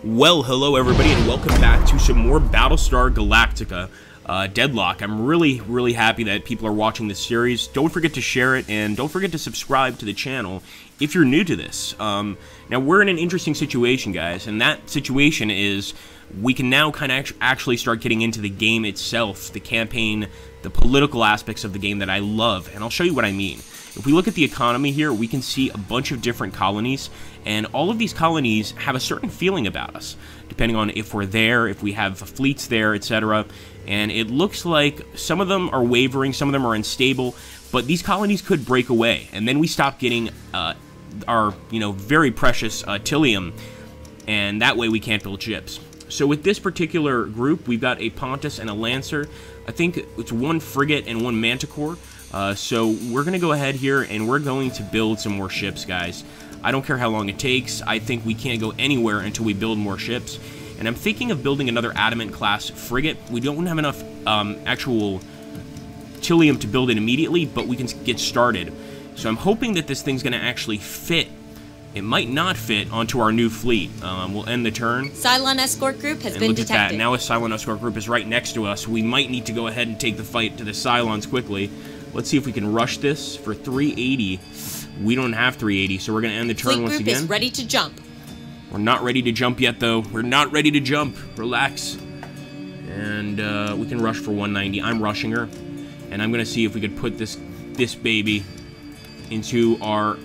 Well, hello everybody, and welcome back to some more Battlestar Galactica Deadlock. I'm really happy that people are watching this series. Don't forget to share it, and don't forget to subscribe to the channel if you're new to this. Now, we're in an interesting situation, guys, and that situation is we can now kind of actually start getting into the game itself, the campaign, the political aspects of the game that I love, and I'll show you what I mean. If we look at the economy here, we can see a bunch of different colonies, and all of these colonies have a certain feeling about us, depending on if we're there, if we have fleets there, etc. And it looks like some of them are wavering, some of them are unstable, but these colonies could break away, and then we stop getting our, very precious Tillium, and that way we can't build ships. So with this particular group, we've got a Pontus and a Lancer. I think it's one Frigate and one Manticore. So we're going to go ahead here, and we're going to build some more ships, guys. I don't care how long it takes. I think we can't go anywhere until we build more ships. And I'm thinking of building another Adamant-class frigate. We don't have enough actual Tillium to build it immediately, but we can get started. So I'm hoping that this thing's going to actually fit. It might not fit onto our new fleet. We'll end the turn. Cylon Escort Group has been detected. Look at that. Now a Cylon Escort Group is right next to us. We might need to go ahead and take the fight to the Cylons quickly. Let's see if we can rush this for 380. We don't have 380, so we're going to end the turn once again. Fleet Group is ready to jump. We're not ready to jump yet, though. We're not ready to jump. Relax. And we can rush for 190. I'm rushing her. And I'm going to see if we could put this baby into our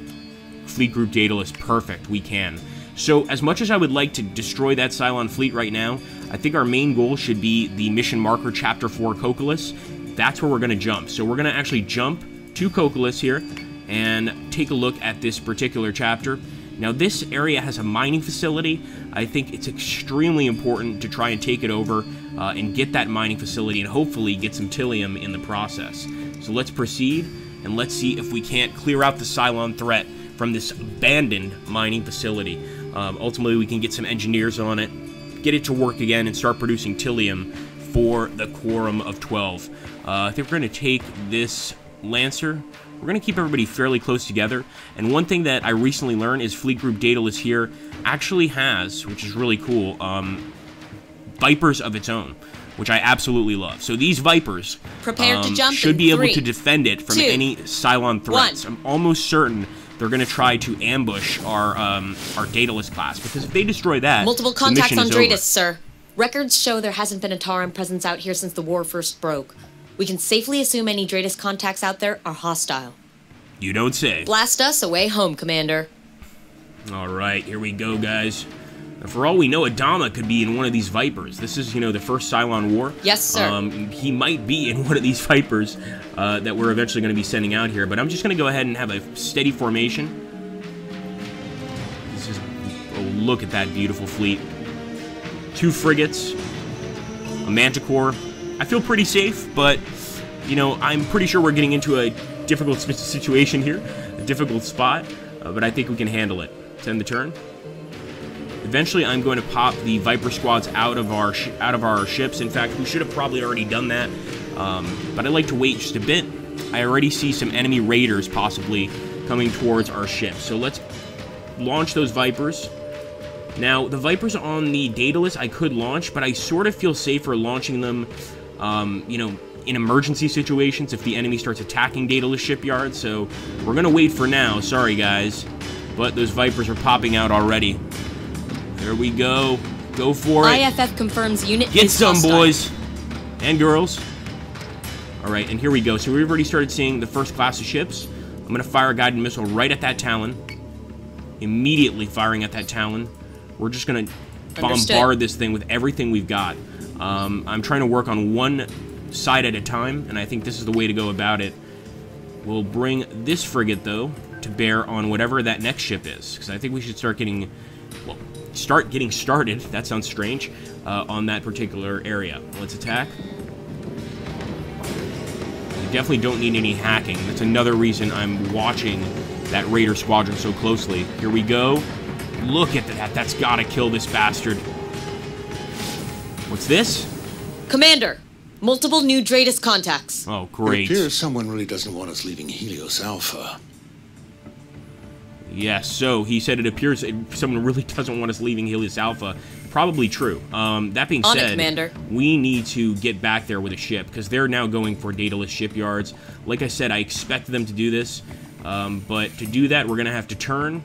Fleet Group Daedalus. Perfect. We can. So, as much as I would like to destroy that Cylon fleet right now, I think our main goal should be the mission marker Chapter 4 Copalis. That's where we're going to jump. So we're going to actually jump to Copalis here and take a look at this particular chapter. Now, this area has a mining facility. I think it's extremely important to try and take it over and get that mining facility and hopefully get some Tillium in the process. So let's proceed, and let's see if we can't clear out the Cylon threat from this abandoned mining facility. Ultimately, we can get some engineers on it, get it to work again, and start producing Tillium for the Quorum of 12. I think we're going to take this Lancer. We're going to keep everybody fairly close together. And one thing that I recently learned is Fleet Group Daedalus here actually has, which is really cool, Vipers of its own, which I absolutely love. So these Vipers should be able to defend it from any Cylon threats. I'm almost certain they're going to try to ambush our Daedalus class, because if they destroy that, multiple contacts on Daedalus, sir. Records show there hasn't been a Tauran presence out here since the war first broke. We can safely assume any Daedalus contacts out there are hostile. You don't say. Blast us away home, Commander. Alright, here we go, guys. Now, for all we know, Adama could be in one of these Vipers. This is, the first Cylon War. Yes, sir. He might be in one of these Vipers that we're eventually going to be sending out here. But I'm just going to go ahead and have a steady formation. This is... Oh, look at that beautiful fleet. 2 frigates, a Manticore. I feel pretty safe, but, I'm pretty sure we're getting into a difficult situation here, a difficult spot, but I think we can handle it. Let's end the turn. Eventually, I'm going to pop the Viper squads out of our ships. In fact, we should have probably already done that, but I like to wait just a bit. I already see some enemy raiders possibly coming towards our ship, so let's launch those Vipers. Now, the Vipers on the Daedalus I could launch, but I sort of feel safer launching them, in emergency situations if the enemy starts attacking Daedalus shipyards, so we're going to wait for now. Sorry, guys, but those Vipers are popping out already. There we go. Go for it. IFF confirms unit Get is some, hostile. boys and girls. All right, and here we go. So we've already started seeing the first class of ships. I'm going to fire a guided missile right at that Talon. Immediately firing at that Talon. We're just going to bombard this thing with everything we've got. I'm trying to work on one side at a time, and I think this is the way to go about it. We'll bring this frigate, though, to bear on whatever that next ship is, because I think we should start getting, well, started, that sounds strange, on that particular area. Let's attack. We definitely don't need any hacking. That's another reason I'm watching that Raider squadron so closely. Here we go. Look at that. That's got to kill this bastard. What's this? Commander, multiple new Daedalus contacts. Oh, great. It appears someone really doesn't want us leaving Helios Alpha. Yes, so he said it appears someone really doesn't want us leaving Helios Alpha. probably true. That being On it, said, Commander. we need to get back there with a ship, because they're now going for dataless shipyards. Like I said, I expect them to do this, but to do that, we're going to have to turn,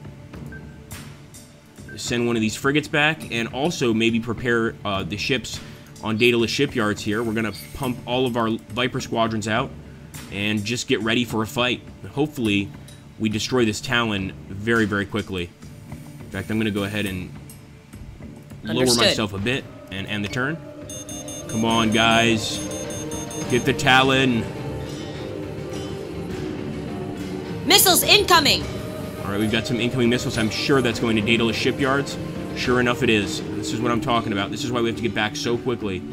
send one of these frigates back, and also maybe prepare the ships on dataless shipyards here. We're going to pump all of our Viper squadrons out and just get ready for a fight. Hopefully, we destroy this Talon very, very quickly. In fact, I'm going to go ahead and lower myself a bit and end the turn. Come on, guys. Get the Talon. Missiles incoming! Alright, we've got some incoming missiles. I'm sure that's going to dataless shipyards. Sure enough, it is. This is what I'm talking about. This is why we have to get back so quickly.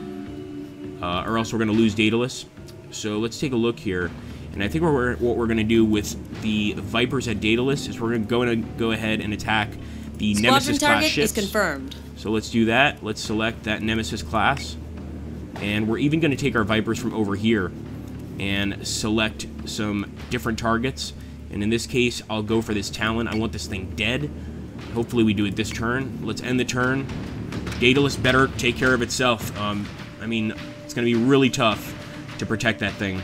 Or else we're going to lose dataless. So let's take a look here. And I think what we're going to do with the Vipers at dataless is we're going to go ahead and attack the Nemesis class ships. Is confirmed. So let's do that. Let's select that Nemesis class. And we're even going to take our Vipers from over here and select some different targets. And in this case, I'll go for this Talon. I want this thing dead. Hopefully we do it this turn. Let's end the turn. Daedalus better take care of itself. I mean, it's going to be really tough to protect that thing.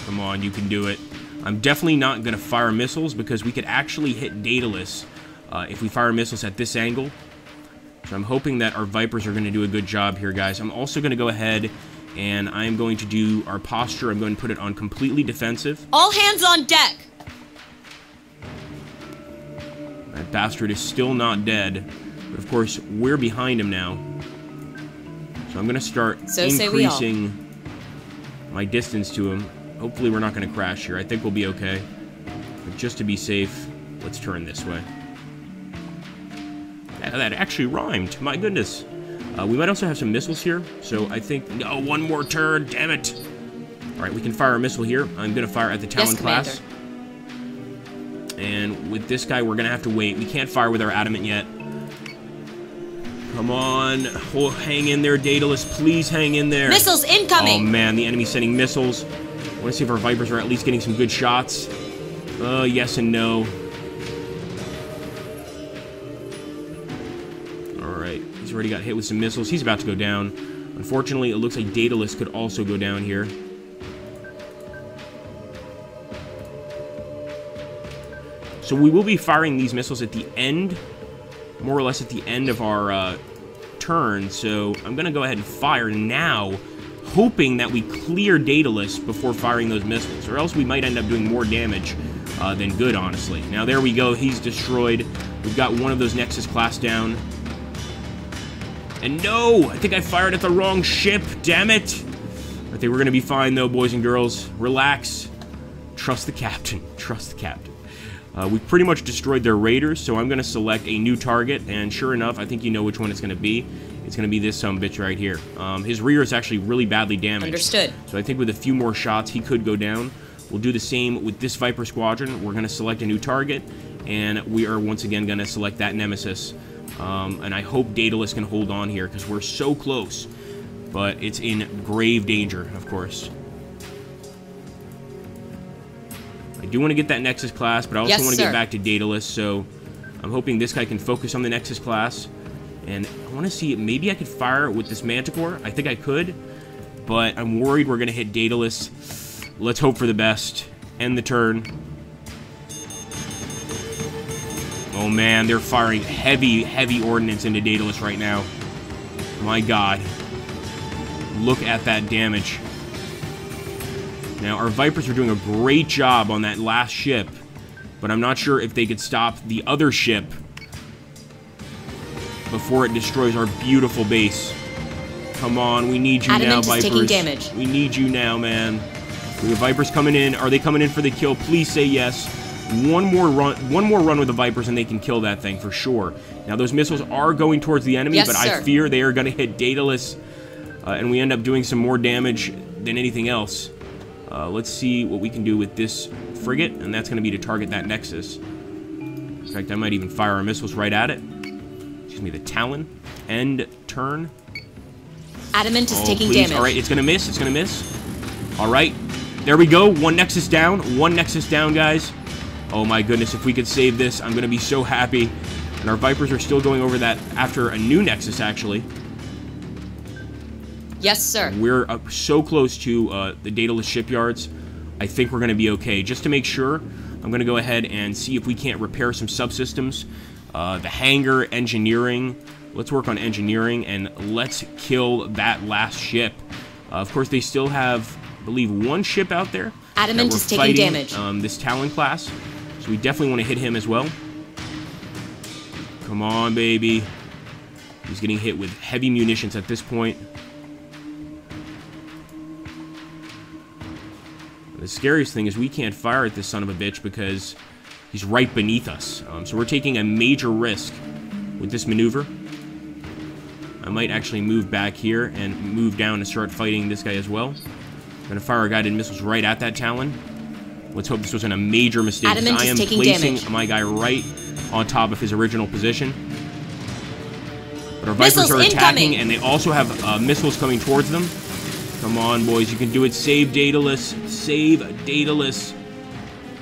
Come on, you can do it. I'm definitely not going to fire missiles because we could actually hit Daedalus if we fire missiles at this angle. So I'm hoping that our Vipers are going to do a good job here, guys. I'm also going to go ahead and I'm going to do our posture. I'm going to put it on completely defensive. All hands on deck! That bastard is still not dead. But of course, we're behind him now. So I'm going to start increasing my distance to him. Hopefully we're not going to crash here. I think we'll be okay. But just to be safe, let's turn this way. That actually rhymed. My goodness. We might also have some missiles here. So I think... No, one more turn. Damn it. Alright, we can fire a missile here. I'm going to fire at the Talon class. And with this guy, we're going to have to wait. We can't fire with our adamant yet. Come on. Oh, hang in there, Daedalus. Please hang in there. Missiles incoming! Oh, man. The enemy's sending missiles. I want to see if our Vipers are at least getting some good shots. Yes and no. Alright. He's already got hit with some missiles. He's about to go down. Unfortunately, it looks like Daedalus could also go down here. So we will be firing these missiles at the end, more or less at the end of our turn. So I'm going to go ahead and fire now, hoping that we clear Daedalus before firing those missiles, or else we might end up doing more damage than good, honestly. Now, there we go. He's destroyed. We've got one of those Nexus class down. And no! I think I fired at the wrong ship. Damn it! I think we're going to be fine, though, boys and girls. Relax. Trust the captain. Trust the captain. We've pretty much destroyed their raiders, so I'm going to select a new target, and sure enough, I think you know which one it's going to be. It's going to be this sumbitch right here. His rear is actually really badly damaged. Understood. So I think with a few more shots, he could go down. We'll do the same with this Viper squadron. We're going to select a new target, and we are once again going to select that Nemesis. And I hope Daedalus can hold on here, because we're so close. But it's in grave danger, of course. I do want to get that Nexus class, but I also want to get back to Daedalus, so I'm hoping this guy can focus on the Nexus class. And I want to see, maybe I could fire with this Manticore. I think I could, but I'm worried we're going to hit Daedalus. Let's hope for the best. End the turn. Oh man, they're firing heavy, heavy ordnance into Daedalus right now. My god. Look at that damage. Now, our Vipers are doing a great job on that last ship, but I'm not sure if they could stop the other ship before it destroys our beautiful base. Come on, we need you now, Vipers. Taking damage. We need you now, man. We have Vipers coming in. Are they coming in for the kill? Please say yes. One more run with the Vipers, and they can kill that thing for sure. Now, those missiles are going towards the enemy, but I fear they are going to hit Daedalus, and we end up doing some more damage than anything else. Let's see what we can do with this frigate, and that's going to be to target that Nexus. In fact, I might even fire our missiles right at it. Excuse me, the Talon. End turn. Adamant is taking damage. All right, it's going to miss. It's going to miss. All right, there we go. One Nexus down. One Nexus down, guys. Oh my goodness, if we could save this, I'm going to be so happy. And our Vipers are still going over that after a new Nexus, actually. Yes, sir. We're so close to the Daedalus shipyards. I think we're going to be okay. Just to make sure, I'm going to go ahead and see if we can't repair some subsystems. The hangar, engineering. Let's work on engineering, and let's kill that last ship. Of course, they still have, I believe, one ship out there. Adamant is taking damage. This Talon class. So we definitely want to hit him as well. Come on, baby. He's getting hit with heavy munitions at this point. The scariest thing is we can't fire at this son of a bitch because he's right beneath us. So we're taking a major risk with this maneuver. I might actually move back here and move down and start fighting this guy as well. I'm going to fire our guided missiles right at that Talon. Let's hope this wasn't a major mistake. Adamant I am taking placing damage. my guy right on top of his original position. But our Vipers are attacking, and they also have missiles coming towards them. Come on, boys. You can do it. Save Daedalus. Save Daedalus.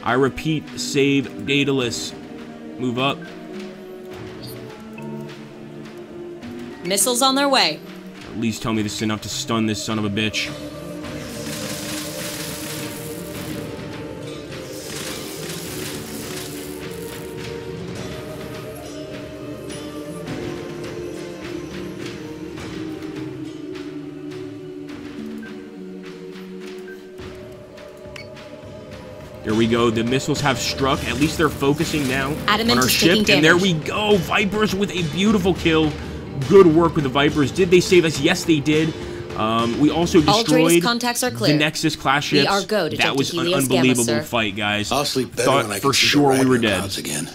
I repeat, save Daedalus. Move up. Missiles on their way. At least tell me this is enough to stun this son of a bitch. There we go. The missiles have struck. At least they're focusing now Adamant on our is ship. taking And there damage. we go. Vipers with a beautiful kill. Good work with the Vipers. Did they save us? Yes, they did. We also All destroyed Dratus contacts are clear. the Nexus class ships. We are go to that jump was to an Helios Gamma, unbelievable sir. fight, guys. I'll sleep better Thought when I for can see sure the we were Ragnar dead. clouds again.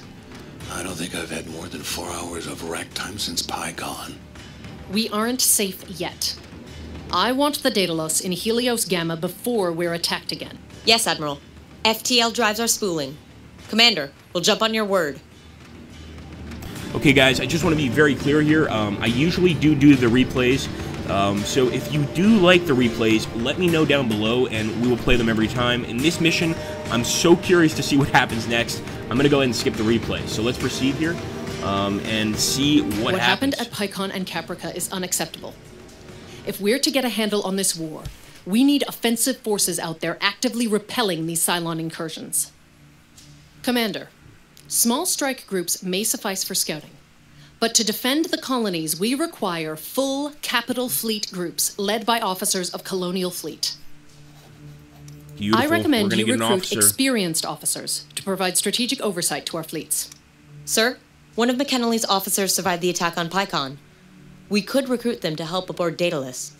I don't think I've had more than 4 hours of rack time since PyCon. We aren't safe yet. I want the Daedalus in Helios Gamma before we're attacked again. Yes, Admiral. FTL drives are spooling. Commander, we'll jump on your word. Okay, guys, I just want to be very clear here. I usually do the replays. So if you do like the replays, let me know down below, and we will play them every time. In this mission, I'm so curious to see what happens next. I'm going to go ahead and skip the replay. So let's proceed here and see what happens. happened at Pycon and Caprica is unacceptable. If we're to get a handle on this war, we need offensive forces out there actively repelling these Cylon incursions. Commander, small strike groups may suffice for scouting. But to defend the colonies, we require full capital fleet groups led by officers of Colonial Fleet. Beautiful. I recommend We're gonna you get an recruit officer. experienced officers to provide strategic oversight to our fleets. Sir, one of McKinley's officers survived the attack on Pycon. We could recruit them to help aboard Daedalus.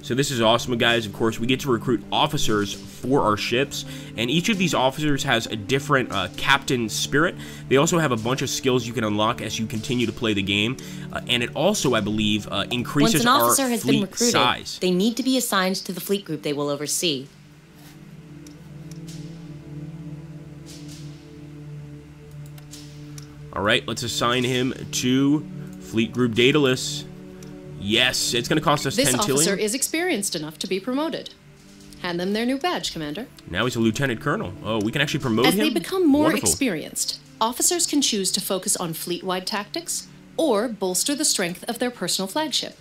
So this is awesome, guys. Of course, we get to recruit officers for our ships, and each of these officers has a different captain spirit. They also have a bunch of skills you can unlock as you continue to play the game, and it also, I believe, increases Once an officer our has been fleet recruited, size. they need to be assigned to the fleet group they will oversee. All right, let's assign him to Fleet Group Daedalus. Yes, it's going to cost us This 10 officer tillion. is experienced enough to be promoted. Hand them their new badge, Commander. Now he's a lieutenant colonel. Oh, we can actually promote As him? they become more Wonderful. experienced, officers can choose to focus on fleet-wide tactics or bolster the strength of their personal flagship.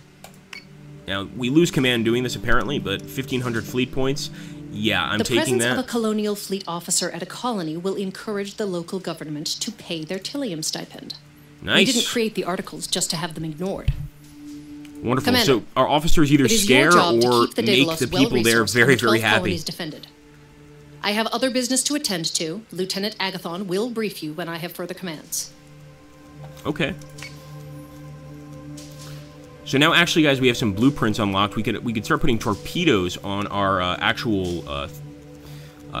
Now, we lose command doing this, apparently, but 1,500 fleet points. Yeah, I'm The taking presence that. of a colonial fleet officer at a colony will encourage the local government to pay their Tillium stipend. Nice. We didn't create the articles just to have them ignored. Wonderful. Commander, So our officers either It is scare your job to or keep the make Daedalus the people there well-resourced very, and the 12 very happy. colonies defended. I have other business to attend to. Lieutenant Agathon will brief you when I have further commands. Okay. So now, actually, guys, we have some blueprints unlocked. We could start putting torpedoes on our actual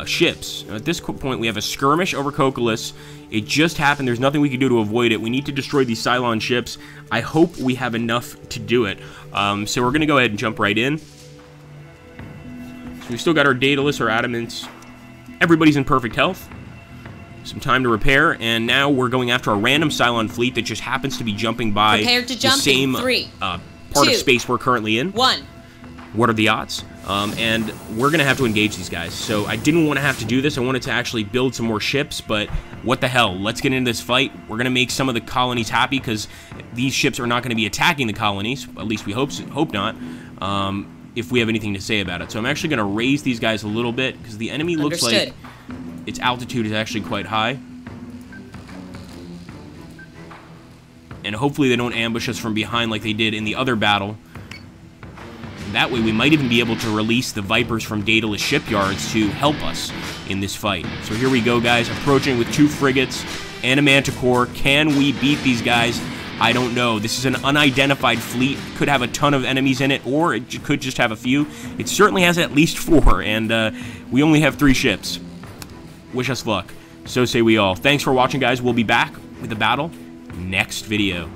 ships. At this point, we have a skirmish over Copalis. It just happened. There's nothing we can do to avoid it. We need to destroy these Cylon ships. I hope we have enough to do it. So we're going to go ahead and jump right in. So we've still got our Daedalus, our Adamants. Everybody's in perfect health. Some time to repair, and now we're going after a random Cylon fleet that just happens to be jumping by Prepare to jump the same in 3, part 2, of space we're currently in. 1. What are the odds? and we're going to have to engage these guys. So I didn't want to have to do this. I wanted to actually build some more ships, but what the hell? Let's get into this fight. We're going to make some of the colonies happy because these ships are not going to be attacking the colonies. At least we hope not. If we have anything to say about it. So I'm actually going to raise these guys a little bit because the enemy looks like its altitude is actually quite high. And hopefully they don't ambush us from behind like they did in the other battle. That way we might even be able to release the Vipers from Daedalus shipyards to help us in this fight. So here we go, guys. Approaching with 2 frigates and a Manticore. Can we beat these guys? I don't know. This is an unidentified fleet. Could have a ton of enemies in it, or it could just have a few. It certainly has at least 4, and we only have 3 ships. Wish us luck. So say we all. Thanks for watching, guys. We'll be back with the battle next video.